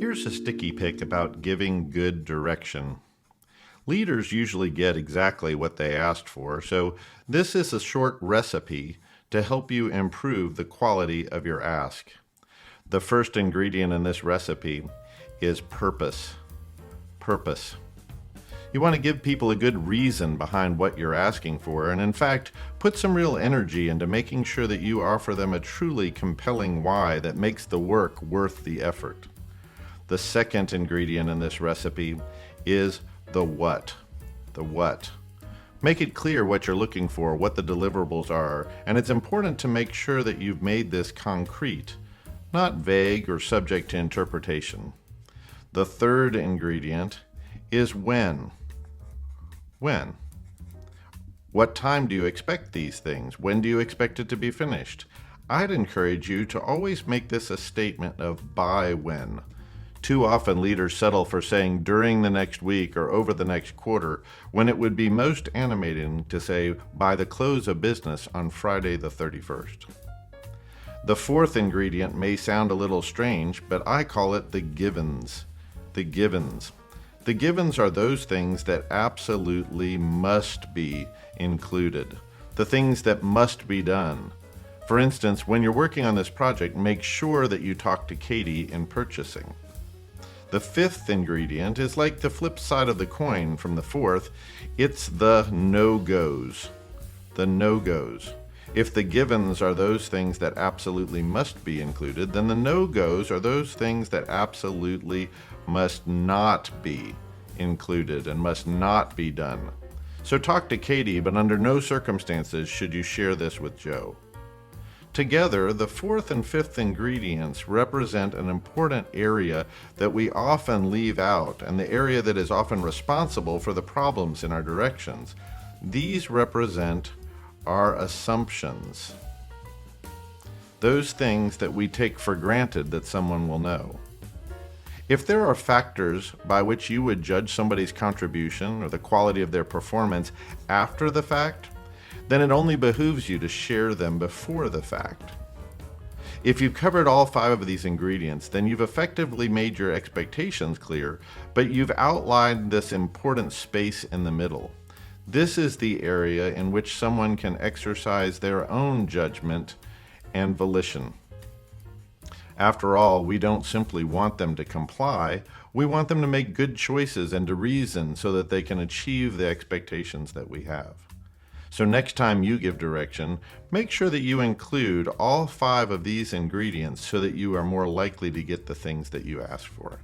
Here's a sticky pick about giving good direction. Leaders usually get exactly what they asked for, so this is a short recipe to help you improve the quality of your ask. The first ingredient in this recipe is purpose. Purpose. You want to give people a good reason behind what you're asking for, and in fact, put some real energy into making sure that you offer them a truly compelling why that makes the work worth the effort. The second ingredient in this recipe is the what. The what. Make it clear what you're looking for, what the deliverables are, and it's important to make sure that you've made this concrete, not vague or subject to interpretation. The third ingredient is when. When? What time do you expect these things? When do you expect it to be finished? I'd encourage you to always make this a statement of by when. Too often leaders settle for saying during the next week or over the next quarter, when it would be most animating to say by the close of business on Friday the 31st. The fourth ingredient may sound a little strange, but I call it the givens. The givens. The givens are those things that absolutely must be included. The things that must be done. For instance, when you're working on this project, make sure that you talk to Katie in purchasing. The fifth ingredient is like the flip side of the coin from the fourth. It's the no-goes. The no-goes. If the givens are those things that absolutely must be included, then the no-goes are those things that absolutely must not be included and must not be done. So talk to Katie, but under no circumstances should you share this with Joe. Together, the fourth and fifth ingredients represent an important area that we often leave out and the area that is often responsible for the problems in our directions. These represent our assumptions. Those things that we take for granted that someone will know. If there are factors by which you would judge somebody's contribution or the quality of their performance after the fact, then it only behooves you to share them before the fact. If you've covered all 5 of these ingredients, then you've effectively made your expectations clear, but you've outlined this important space in the middle. This is the area in which someone can exercise their own judgment and volition. After all, we don't simply want them to comply, we want them to make good choices and to reason so that they can achieve the expectations that we have. So next time you give direction, make sure that you include all 5 of these ingredients so that you are more likely to get the things that you ask for.